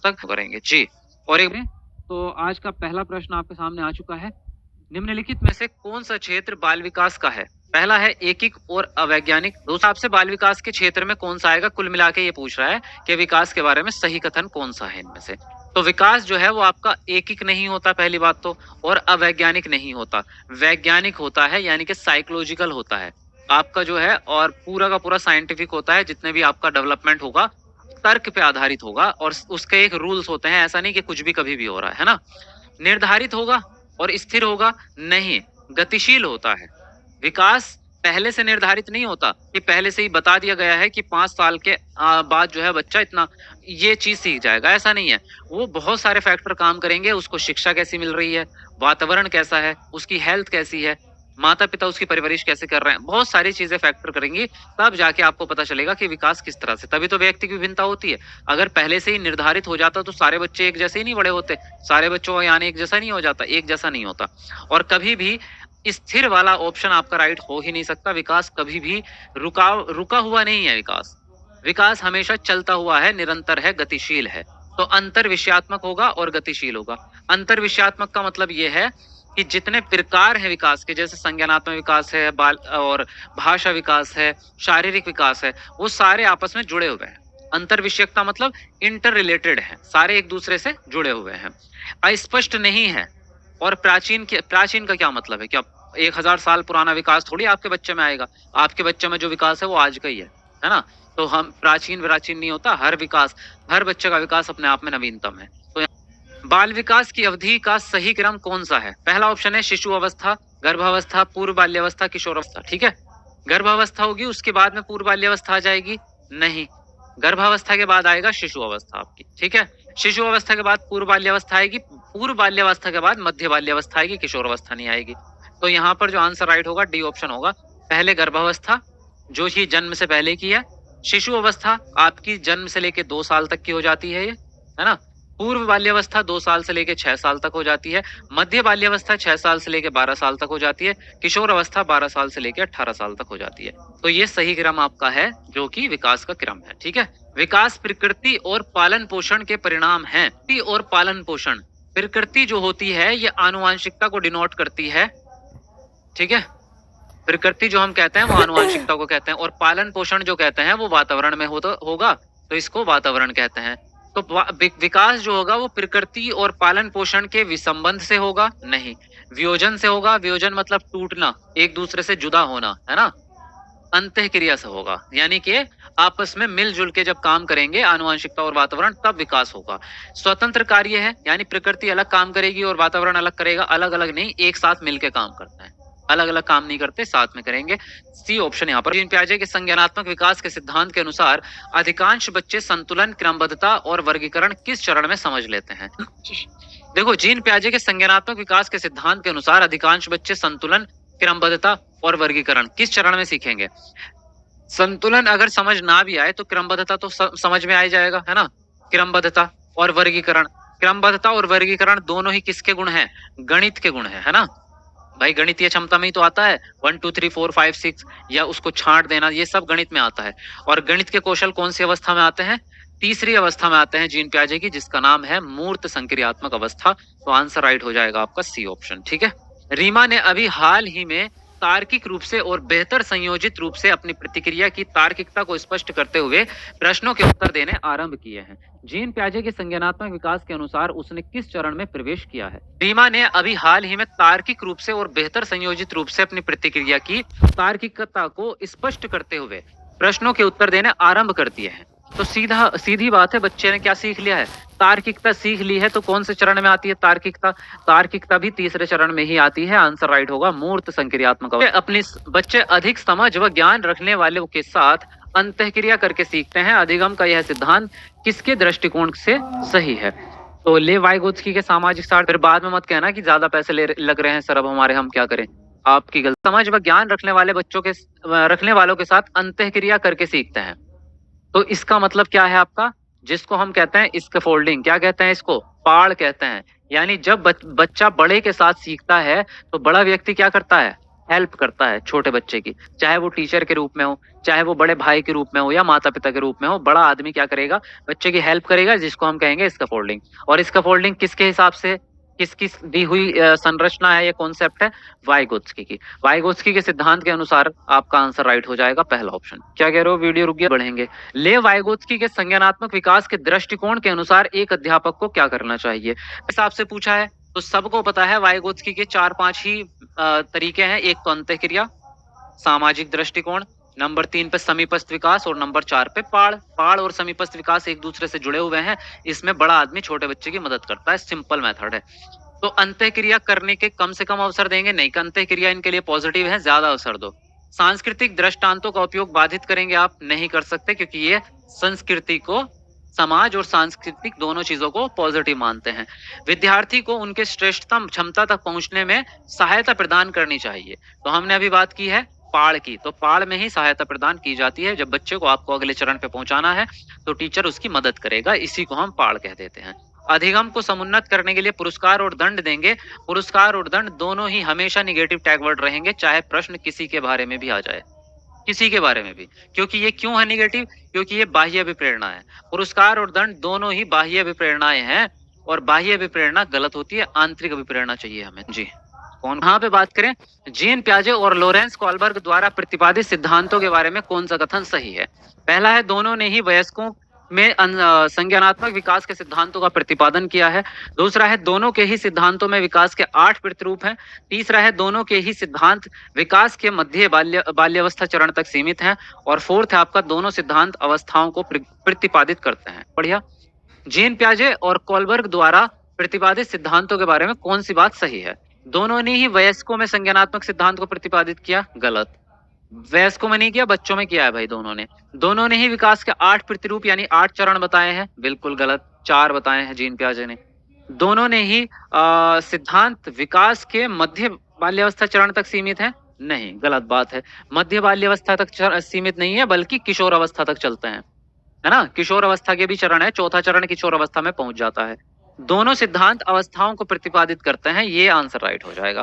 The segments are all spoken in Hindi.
तक करेंगे जी। और एक तो आज का पहला प्रश्न आपके सामने आ चुका है। निम्नलिखित में से कौन सा क्षेत्र बाल विकास का है? पहला है एकिक और अवैज्ञानिक। दूसरा आपसे बाल विकास के क्षेत्र में कौन सा आएगा? कुल मिला के ये पूछ रहा है कि विकास के बारे में सही कथन कौन सा है इनमें से। तो विकास जो है वो आपका एकिक नहीं होता पहली बात तो, और अवैज्ञानिक नहीं होता, वैज्ञानिक होता है, यानी कि साइकोलॉजिकल होता है आपका जो है, और पूरा का पूरा साइंटिफिक होता है। जितने भी आपका डेवलपमेंट होगा तर्क पे आधारित होगा, और उसके एक रूल्स होते हैं, ऐसा नहीं कि कुछ भी कभी भी हो रहा है ना। निर्धारित होगा और स्थिर होगा नहीं, गतिशील होता है। विकास पहले से निर्धारित नहीं होता कि पहले से ही बता दिया गया है कि 5 साल के बाद जो है बच्चा इतना ये चीज सीख जाएगा, ऐसा नहीं है। वो बहुत सारे फैक्टर काम करेंगे, उसको शिक्षा कैसी मिल रही है, वातावरण कैसा है, उसकी हेल्थ कैसी है, माता पिता उसकी परवरिश कैसे कर रहे हैं, बहुत सारी चीजें फैक्टर करेंगी, तब जाके आपको पता चलेगा कि विकास किस तरह से। तभी तो व्यक्ति की विभिन्नता होती है। अगर पहले से ही निर्धारित हो जाता तो सारे बच्चे एक जैसे ही नहीं बड़े होते, सारे बच्चों का यानी एक जैसा नहीं हो जाता, एक जैसा नहीं होता। और कभी भी स्थिर वाला ऑप्शन आपका राइट हो ही नहीं सकता। विकास कभी भी रुका हुआ नहीं है। विकास हमेशा चलता हुआ है, निरंतर है, गतिशील है। तो अंतर विषयात्मक होगा और गतिशील होगा। अंतर विषयात्मक का मतलब यह है कि जितने प्रकार हैं विकास के, जैसे संज्ञानात्मक विकास है, बाल और भाषा विकास है, शारीरिक विकास है, वो सारे आपस में जुड़े हुए हैं। अंतर विषयकता मतलब इंटर रिलेटेड है, सारे एक दूसरे से जुड़े हुए हैं। अस्पष्ट नहीं है। और प्राचीन का क्या मतलब है? क्या 1000 साल पुराना विकास थोड़ी आपके बच्चे में आएगा? आपके बच्चे में जो विकास है वो आज का ही है ना। तो हम प्राचीन नहीं होता, हर बच्चे का विकास अपने आप में नवीनतम है। तो बाल विकास की अवधि का सही क्रम कौन सा है? पहला ऑप्शन है शिशु अवस्था, गर्भावस्था, पूर्व बाल्यावस्था, किशोरावस्था। ठीक है, गर्भावस्था होगी, उसके बाद में पूर्व बाल्यावस्था आ जाएगी? नहीं, गर्भावस्था के बाद आएगा शिशु अवस्था आपकी। ठीक है, शिशु अवस्था के बाद पूर्व बाल्यावस्था आएगी, पूर्व बाल्यावस्था के बाद मध्य बाल्यावस्था आएगी, किशोर अवस्था नहीं आएगी। तो यहाँ पर जो आंसर राइट होगा डी ऑप्शन होगा। पहले गर्भावस्था जो ही जन्म से पहले की है, शिशु अवस्था आपकी जन्म से लेके 2 साल तक की हो जाती है ये, है ना। पूर्व बाल्यावस्था 2 साल से लेके 6 साल तक हो जाती है, मध्य बाल्यावस्था 6 साल से लेके 12 साल तक हो जाती है, किशोर अवस्था 12 साल से लेके 18 साल तक हो जाती है। तो ये सही क्रम आपका है, जो कि विकास का क्रम है। ठीक है, विकास प्रकृति और पालन पोषण के परिणाम हैं। प्रकृति और पालन पोषण, प्रकृति जो होती है ये आनुवांशिकता को डिनोट करती है। ठीक है, प्रकृति जो हम कहते हैं वो आनुवांशिकता को कहते हैं, और पालन पोषण जो कहते हैं वो वातावरण में होगा, तो इसको वातावरण कहते हैं। तो विकास जो होगा वो प्रकृति और पालन पोषण के विसंबंध से होगा नहीं, वियोजन से होगा। वियोजन मतलब टूटना, एक दूसरे से जुदा होना, है ना। अंतःक्रिया से होगा, यानी कि आपस में मिलजुल के जब काम करेंगे आनुवांशिकता और वातावरण, तब विकास होगा। स्वतंत्र कार्य है, यानी प्रकृति अलग काम करेगी और वातावरण अलग करेगा, अलग अलग नहीं, एक साथ मिलकर काम करता है, अलग अलग काम नहीं करते, साथ में करेंगे। सी ऑप्शन यहाँ पर। जीन पियाजे के संज्ञानात्मक विकास के सिद्धांत के अनुसार अधिकांश बच्चे संतुलन, क्रमबद्धता और वर्गीकरण किस चरण में समझ लेते हैं? देखो, जीन पियाजे के संज्ञानात्मक विकास के सिद्धांत के अनुसार अधिकांश बच्चे संतुलन, क्रमबद्धता और वर्गीकरण किस चरण में सीखेंगे? संतुलन अगर समझ ना भी आए तो क्रमबद्धता तो समझ में आ जाएगा, है ना। क्रमबद्धता और वर्गीकरण, क्रमबद्धता और वर्गीकरण दोनों ही किसके गुण हैं? गणित के गुण है ना भाई। गणितीय क्षमता में ही तो आता है 1 2 3 4 5 6, या उसको छांट देना, ये सब गणित में आता है। और गणित के कौशल कौन सी अवस्था में आते हैं? तीसरी अवस्था में आते हैं जीन पियाजे की, जिसका नाम है मूर्त संक्रियात्मक अवस्था। तो आंसर राइट हो जाएगा आपका सी ऑप्शन। ठीक है, रीमा ने अभी हाल ही में तार्किक रूप से और बेहतर संयोजित रूप से अपनी प्रतिक्रिया की तार्किकता को स्पष्ट करते हुए प्रश्नों के उत्तर देने आरंभ किए हैं। जीन पियाजे के संज्ञानात्मक विकास के अनुसार उसने किस चरण में प्रवेश किया है? रीमा ने अभी हाल ही में तार्किक रूप से और बेहतर संयोजित रूप से अपनी प्रतिक्रिया की तार्किकता को स्पष्ट करते हुए प्रश्नों के उत्तर देने आरंभ कर दिए हैं। तो सीधी बात है, बच्चे ने क्या सीख लिया है? तार्किकता सीख ली है। तो कौन से चरण में आती है तार्किकता? तार्किकता भी तीसरे चरण में ही आती है। आंसर राइट होगा मूर्त संक्रियात्मक। अपनी बच्चे अधिक समझ व ज्ञान रखने वालों के साथ अंतःक्रिया करके सीखते हैं। अधिगम का यह सिद्धांत किसके दृष्टिकोण से सही है? तो ले वाइगोत्स्की के सामाजिक सार। फिर बाद में मत कहना कि ज्यादा पैसे लग रहे हैं सर, अब हमारे, हम क्या करें। आपकी गलती। समझ व ज्ञान रखने वालों के साथ अंतःक्रिया करके सीखते हैं। तो इसका मतलब क्या है आपका? जिसको हम कहते हैं स्कैफोल्डिंग, क्या कहते हैं इसको? पाड़ कहते हैं। यानी जब बच्चा बड़े के साथ सीखता है तो बड़ा व्यक्ति क्या करता है? हेल्प करता है छोटे बच्चे की, चाहे वो टीचर के रूप में हो, चाहे वो बड़े भाई के रूप में हो या माता पिता के रूप में हो। बड़ा आदमी क्या करेगा, बच्चे की हेल्प करेगा, जिसको हम कहेंगे स्कैफोल्डिंग। और स्कैफोल्डिंग किसके हिसाब से, किसकी दी हुई संरचना है, ये कॉन्सेप्ट है वाइगोत्स्की की। वाइगोत्स्की के सिद्धांत के अनुसार आपका आंसर राइट हो जाएगा पहला ऑप्शन। क्या कह रहे हो, वीडियो रुक गया, बढ़ेंगे। ले वाइगोत्स्की के संज्ञानात्मक विकास के दृष्टिकोण के अनुसार एक अध्यापक को क्या करना चाहिए, हिसाब से पूछा है। तो सबको पता है वाइगोत्स्की के 4-5 ही तरीके हैं। एक तो अंतःक्रिया, सामाजिक दृष्टिकोण, नंबर 3 पे समीपस्थ विकास, और नंबर 4 पे पाड़। पाड़ और समीपस्थ विकास एक दूसरे से जुड़े हुए हैं। इसमें बड़ा आदमी छोटे बच्चे की मदद करता है, सिंपल मेथड है। तो अंतःक्रिया करने के कम से कम अवसर देंगे, नहीं कि अंतःक्रिया इनके लिए पॉजिटिव है, ज्यादा अवसर दो। सांस्कृतिक दृष्टांतों का उपयोग बाधित करेंगे, आप नहीं कर सकते, क्योंकि ये संस्कृति को, समाज और सांस्कृतिक दोनों चीजों को पॉजिटिव मानते हैं। विद्यार्थी को उनके श्रेष्ठतम क्षमता तक पहुंचने में सहायता प्रदान करनी चाहिए। तो हमने अभी बात की है पाड़ की, तो पाड़ में ही सहायता प्रदान की जाती है। जब बच्चे को आपको अगले चरण पे पहुंचाना है तो टीचर उसकी मदद करेगा, इसी को हम पाड़ कह देते हैं। अधिगम को समुन्नत करने के लिए पुरस्कार और दंड देंगे। पुरस्कार और दंड दोनों ही हमेशा निगेटिव टैग वर्ड रहेंगे, चाहे प्रश्न किसी के बारे में भी आ जाए, किसी के बारे में भी। क्योंकि ये क्यों है निगेटिव, क्योंकि ये बाह्य अभिप्रेरणा है। पुरस्कार और दंड दोनों ही बाह्य अभिप्रेरणाएं हैं, और बाह्य अभिप्रेरणा गलत होती है, आंतरिक अभिप्रेरणा चाहिए हमें जी। कौन, यहाँ पे बात करें, जीन पियाजे और लोरेंस कोलबर्ग द्वारा प्रतिपादित सिद्धांतों के बारे में कौन सा कथन सही है। पहला है दोनों ने ही वयस्कों में संज्ञानात्मक विकास के सिद्धांतों का प्रतिपादन किया है। दूसरा है दोनों के ही सिद्धांतों में विकास के 8 प्रतिरूप हैं। तीसरा है दोनों के ही सिद्धांत विकास के मध्य बाल्यावस्था चरण तक सीमित हैं। और फोर्थ है आपका दोनों सिद्धांत अवस्थाओं को प्रतिपादित करते हैं। बढ़िया। जीन पियाजे और कोलबर्ग द्वारा प्रतिपादित सिद्धांतों के बारे में कौन सी बात सही है। दोनों ने ही वयस्कों में संज्ञानात्मक सिद्धांत को प्रतिपादित किया, गलत। वयस्कों में नहीं किया, बच्चों में किया है भाई दोनों ने। दोनों ने ही विकास के 8 प्रतिरूप यानी 8 चरण बताए हैं, बिल्कुल गलत, 4 बताए हैं जीन पियाजे ने। दोनों ने ही सिद्धांत विकास के मध्य बाल्यावस्था चरण तक सीमित है, नहीं, गलत बात है। मध्य बाल्यावस्था तक सीमित नहीं है, बल्कि किशोर अवस्था तक चलते हैं, है ना। किशोर अवस्था के भी चरण है, चौथा चरण किशोर अवस्था में पहुंच जाता है। दोनों सिद्धांत अवस्थाओं को प्रतिपादित करते हैं, ये आंसर राइट हो जाएगा।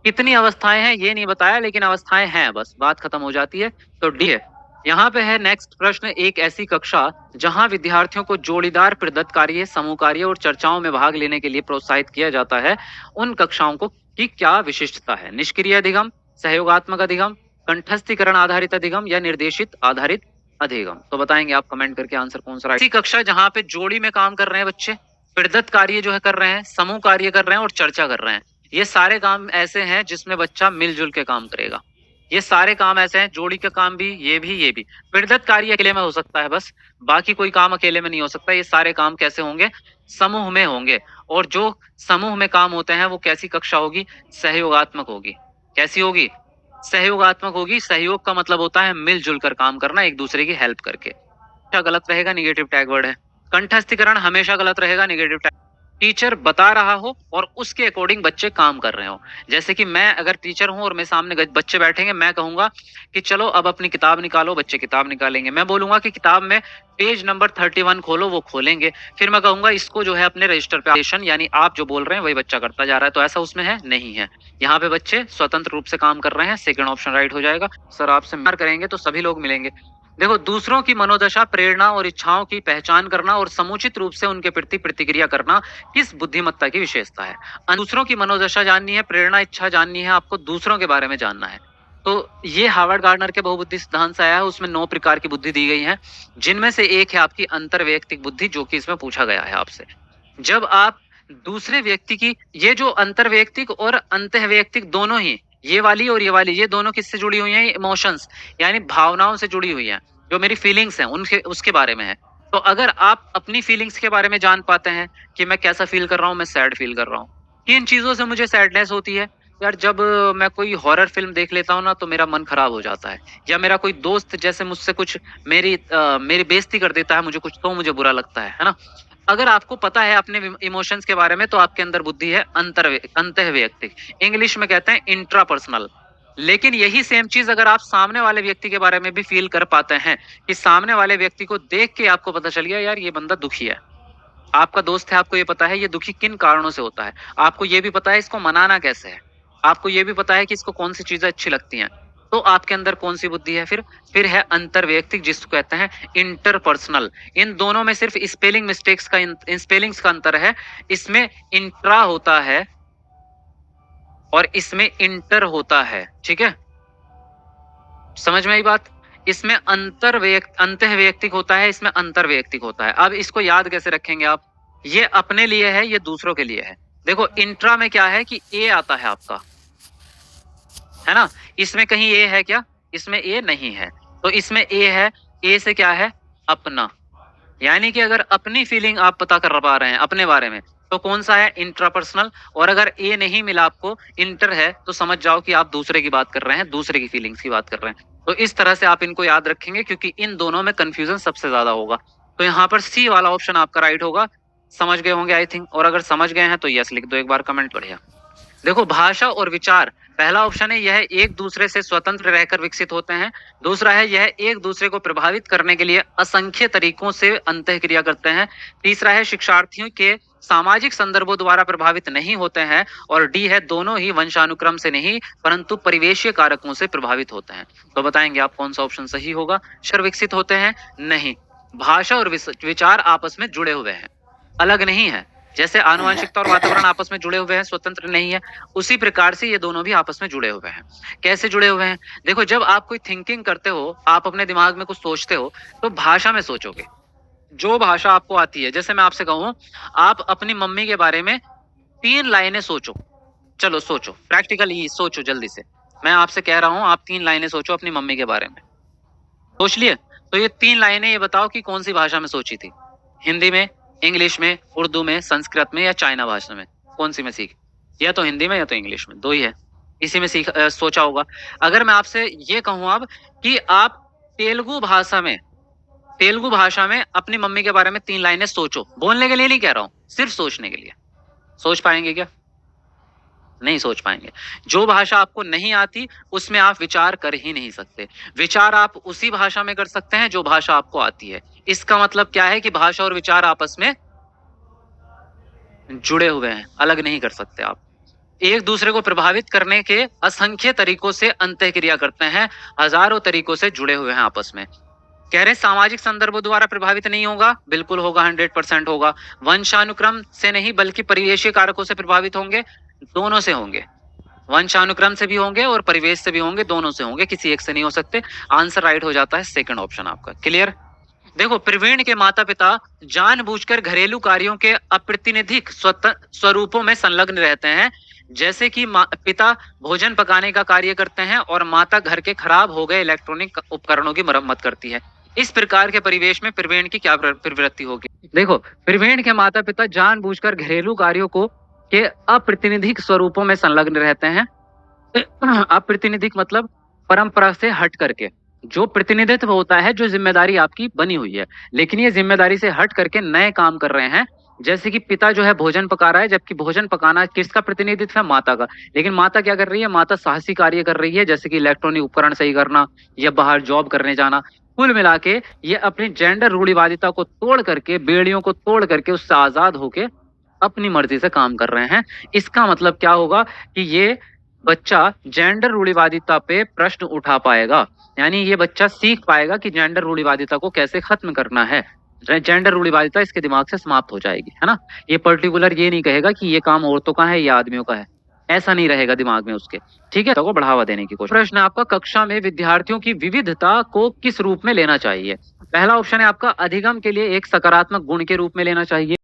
कितनी अवस्थाएं हैं ये नहीं बताया, लेकिन अवस्थाएं हैं, बस बात खत्म हो जाती है। तो डी है। यहाँ पे है नेक्स्ट प्रश्न, एक ऐसी कक्षा जहां विद्यार्थियों को जोड़ीदार प्रदत्त कार्य, समूह कार्य और चर्चाओं में भाग लेने के लिए प्रोत्साहित किया जाता है, उन कक्षाओं को की क्या विशिष्टता है। निष्क्रिय अधिगम, सहयोगात्मक अधिगम, कंठस्थीकरण आधारित अधिगम या निर्देशित आधारित अधिगम। तो बताएंगे आप कमेंट करके आंसर कौन सा राइट। ऐसी कक्षा जहाँ पे जोड़ी में काम कर रहे हैं बच्चे, प्रदत्त कार्य जो है कर रहे हैं, समूह कार्य कर रहे हैं और चर्चा कर रहे हैं। ये सारे काम ऐसे हैं जिसमें बच्चा मिलजुल के काम करेगा। ये सारे काम ऐसे हैं, जोड़ी का काम भी, ये भी, ये भी। प्रदत्त कार्य अकेले में हो सकता है बस, बाकी कोई काम अकेले में नहीं हो सकता। ये सारे काम कैसे होंगे, समूह में होंगे। और जो समूह में काम होते हैं वो कैसी कक्षा होगी, सहयोगात्मक होगी। कैसी होगी, सहयोगात्मक होगी। सहयोग का मतलब होता है मिलजुल कर काम करना, एक दूसरे की हेल्प करके। क्या गलत रहेगा, निगेटिव टैग वर्ड है। कंठस्थीकरण हमेशा गलत रहेगा, निगेटिव टैग। टीचर बता रहा हो और उसके अकॉर्डिंग बच्चे काम कर रहे हो। जैसे कि मैं अगर टीचर हूं और मेरे सामने बच्चे बैठेंगे, मैं कहूंगा कि चलो अब अपनी किताब निकालो, बच्चे किताब निकालेंगे। मैं बोलूंगा कि किताब में पेज नंबर 31 खोलो, वो खोलेंगे। फिर मैं कहूंगा इसको जो है अपने रजिस्टर पे, यानी आप जो बोल रहे हैं वही बच्चा करता जा रहा है। तो ऐसा उसमें है नहीं है। यहाँ पे बच्चे स्वतंत्र रूप से काम कर रहे हैं, सेकंड ऑप्शन राइट हो जाएगा। सर आपसे मार करेंगे तो सभी लोग मिलेंगे। देखो, दूसरों की मनोदशा, प्रेरणा और इच्छाओं की पहचान करना और समुचित रूप से उनके प्रति प्रतिक्रिया करना किस बुद्धिमत्ता की विशेषता है। दूसरों की मनोदशा जाननी है, प्रेरणा, इच्छा जाननी है, आपको दूसरों के बारे में जानना है। तो ये हार्वर्ड गार्डनर के बहुबुद्धि सिद्धांत से आया है। उसमें 9 प्रकार की बुद्धि दी गई है, जिनमें से एक है आपकी अंतर्वैयक्तिक बुद्धि, जो कि इसमें पूछा गया है आपसे। जब आप दूसरे व्यक्ति की, ये जो अंतर्वैयक्तिक और अंतःवैयक्तिक दोनों ही, ये वाली और ये वाली, ये दोनों किससे जुड़ी हुई हैं, इमोशंस यानी भावनाओं से जुड़ी हुई हैं। जो मेरी फीलिंग्स हैं उनके, उसके बारे में है। तो अगर आप अपनी फीलिंग्स के बारे में जान पाते हैं कि मैं कैसा फील कर रहा हूँ, मैं सैड फील कर रहा हूँ, किन चीजों से मुझे सैडनेस होती है, यार जब मैं कोई हॉरर फिल्म देख लेता हूँ ना तो मेरा मन खराब हो जाता है। या मेरा कोई दोस्त जैसे मुझसे कुछ मेरी बेइज्जती कर देता है, मुझे कुछ तो मुझे बुरा लगता है ना। अगर आपको पता है अपने इमोशंस के बारे में, तो आपके अंदर बुद्धि है अंतःवैयक्तिक, इंग्लिश में कहते हैं इंट्रापर्सनल। लेकिन यही सेम चीज अगर आप सामने वाले व्यक्ति के बारे में भी फील कर पाते हैं, कि सामने वाले व्यक्ति को देख के आपको पता चल गया यार ये बंदा दुखी है, आपका दोस्त है, आपको ये पता है ये दुखी किन कारणों से होता है, आपको ये भी पता है इसको मनाना कैसे है, आपको ये भी पता है कि इसको कौन सी चीजें अच्छी लगती हैं, तो आपके अंदर कौन सी बुद्धि है फिर है अंतरवैयक्तिक, जिसको कहते हैं इंटरपर्सनल। इन दोनों में सिर्फ स्पेलिंग मिस्टेक्स का स्पेलिंग्स का अंतर है। इसमें इंट्रा होता है और इसमें इंटर होता है, ठीक है, समझ में आई बात। इसमें अंतःवैयक्तिक होता है, इसमें अंतरवैयक्तिक होता है। अब इसको याद कैसे रखेंगे आप, ये अपने लिए है, ये दूसरों के लिए है। देखो इंट्रा में क्या है कि ए आता है आपका, है ना, इसमें कहीं ए है क्या, इसमें ए नहीं है, तो इसमें ए है, ए से क्या है अपना, यानी कि अगर अपनी फीलिंग आप पता कर पा रहे हैं अपने बारे में तो कौन सा है इंट्रापर्सनल, और अगर ए नहीं मिला आपको इंटर है तो समझ जाओ कि आप दूसरे की बात कर रहे हैं, दूसरे की फीलिंग्स की बात कर रहे हैं। तो इस तरह से आप इनको याद रखेंगे क्योंकि इन दोनों में कंफ्यूजन सबसे ज्यादा होगा। तो यहाँ पर सी वाला ऑप्शन आपका राइट होगा। समझ गए होंगे आई थिंक, और अगर समझ गए हैं तो यस लिख दो एक बार कमेंट, बढ़िया। देखो भाषा और विचार, पहला ऑप्शन है यह एक दूसरे से स्वतंत्र रहकर विकसित होते हैं। दूसरा है यह एक दूसरे को प्रभावित करने के लिए असंख्य तरीकों से अंतःक्रिया करते हैं। तीसरा है शिक्षार्थियों के सामाजिक संदर्भों द्वारा प्रभावित नहीं होते हैं। और डी है दोनों ही वंशानुक्रम से नहीं परंतु परिवेशीय कारकों से प्रभावित होते हैं। तो बताएंगे आप कौन सा ऑप्शन सही होगा। शर विकसित होते हैं, नहीं, भाषा और विचार आपस में जुड़े हुए हैं, अलग नहीं है। जैसे आनुवंशिकता और वातावरण आपस में जुड़े हुए हैं, स्वतंत्र नहीं है, उसी प्रकार से ये दोनों भी आपस में जुड़े हुए हैं। कैसे जुड़े हुए हैं, देखो जब आप कोई थिंकिंग करते हो, आप अपने दिमाग में कुछ सोचते हो तो भाषा में सोचोगे, जो भाषा आपको आती है। जैसे मैं आपसे कहूं आप अपनी मम्मी के बारे में 3 लाइनें सोचो, चलो सोचो, प्रैक्टिकली सोचो जल्दी से, मैं आपसे कह रहा हूं आप 3 लाइनें सोचो अपनी मम्मी के बारे में। सोच लिए, तो ये 3 लाइनें ये बताओ कि कौन सी भाषा में सोची थी, हिंदी में, इंग्लिश में, उर्दू में, संस्कृत में या चाइना भाषा में, कौन सी में सीख, या तो हिंदी में या तो इंग्लिश में, दो ही है, इसी में सोचा होगा। अगर मैं आपसे ये कहूं अब कि आप तेलुगु भाषा में अपनी मम्मी के बारे में 3 लाइनें सोचो, बोलने के लिए नहीं कह रहा हूं, सिर्फ सोचने के लिए, सोच पाएंगे क्या, नहीं सोच पाएंगे। जो भाषा आपको नहीं आती उसमें आप विचार कर ही नहीं सकते। विचार आप उसी भाषा में कर सकते हैं जो भाषा आपको आती है। इसका मतलब क्या है कि भाषा और विचार आपस में जुड़े हुए हैं, अलग नहीं कर सकते आप। एक दूसरे को प्रभावित करने के असंख्य तरीकों से अंतःक्रिया करते हैं, हजारों तरीकों से जुड़े हुए हैं आपस में। कह रहे सामाजिक संदर्भों द्वारा प्रभावित नहीं होगा, बिल्कुल होगा, 100% होगा। वंशानुक्रम से नहीं बल्कि परिवेशीय कारकों से प्रभावित होंगे, दोनों से होंगे, वंशानुक्रम से भी होंगे और परिवेश से भी होंगे, दोनों से होंगे, किसी एक से नहीं हो सकते। आंसर राइट हो जाता है सेकंड ऑप्शन आपका। क्लियर। देखो प्रवीण के माता पिता जानबूझकर घरेलू कार्यों के अप्रतिनिधिक स्वरूपों में संलग्न रहते हैं, जैसे कि पिता भोजन पकाने का कार्य करते हैं और माता घर के खराब हो गए इलेक्ट्रॉनिक उपकरणों की मरम्मत करती है। इस प्रकार के परिवेश में प्रवीण की क्या प्रवृत्ति होगी। देखो प्रवीण के माता पिता जानबूझकर घरेलू कार्यों को के अप्रतिनिधिक स्वरूपों में संलग्न रहते हैं। अप्रतिनिधिक मतलब परंपरा से हट करके, जो प्रतिनिधित्व होता है, जो जिम्मेदारी आपकी बनी हुई है, लेकिन ये जिम्मेदारी से हट करके नए काम कर रहे हैं। जैसे कि पिता जो है भोजन पका रहा है, जबकि भोजन पकाना किसका प्रतिनिधित्व है, माता का, लेकिन माता क्या कर रही है, माता साहसी कार्य कर रही है, जैसे कि इलेक्ट्रॉनिक उपकरण सही करना या बाहर जॉब करने जाना। कुल मिला के ये अपनी जेंडर रूढ़िवादिता को तोड़ करके, बेड़ियों को तोड़ करके उससे आजाद होके अपनी मर्जी से काम कर रहे हैं। इसका मतलब क्या होगा कि ये बच्चा जेंडर रूढ़िवादिता पे प्रश्न उठा पाएगा, यानी ये बच्चा सीख पाएगा कि जेंडर रूढ़िवादिता को कैसे खत्म करना है। जेंडर रूढ़िवादिता इसके दिमाग से समाप्त हो जाएगी, है ना। ये पर्टिकुलर ये नहीं कहेगा कि ये काम औरतों का है या आदमियों का है, ऐसा नहीं रहेगा दिमाग में उसके, ठीक है। तो को बढ़ावा देने की कोशिश। प्रश्न आपका, कक्षा में विद्यार्थियों की विविधता को किस रूप में लेना चाहिए। पहला ऑप्शन है आपका अधिगम के लिए एक सकारात्मक गुण के रूप में लेना चाहिए।